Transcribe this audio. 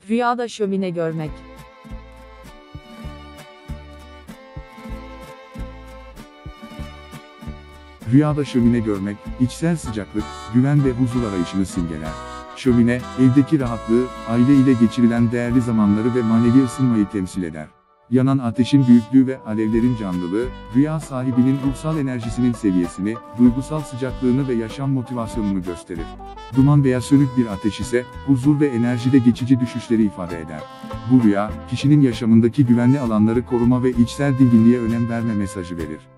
Rüyada şömine görmek. Rüyada şömine görmek, içsel sıcaklık, güven ve huzur arayışını simgeler. Şömine, evdeki rahatlığı, aile ile geçirilen değerli zamanları ve manevi ısınmayı temsil eder. Yanan ateşin büyüklüğü ve alevlerin canlılığı, rüya sahibinin ruhsal enerjisinin seviyesini, duygusal sıcaklığını ve yaşam motivasyonunu gösterir. Duman veya sönük bir ateş ise, huzur ve enerjide geçici düşüşleri ifade eder. Bu rüya, kişinin yaşamındaki güvenli alanları koruma ve içsel dinginliğe önem verme mesajı verir.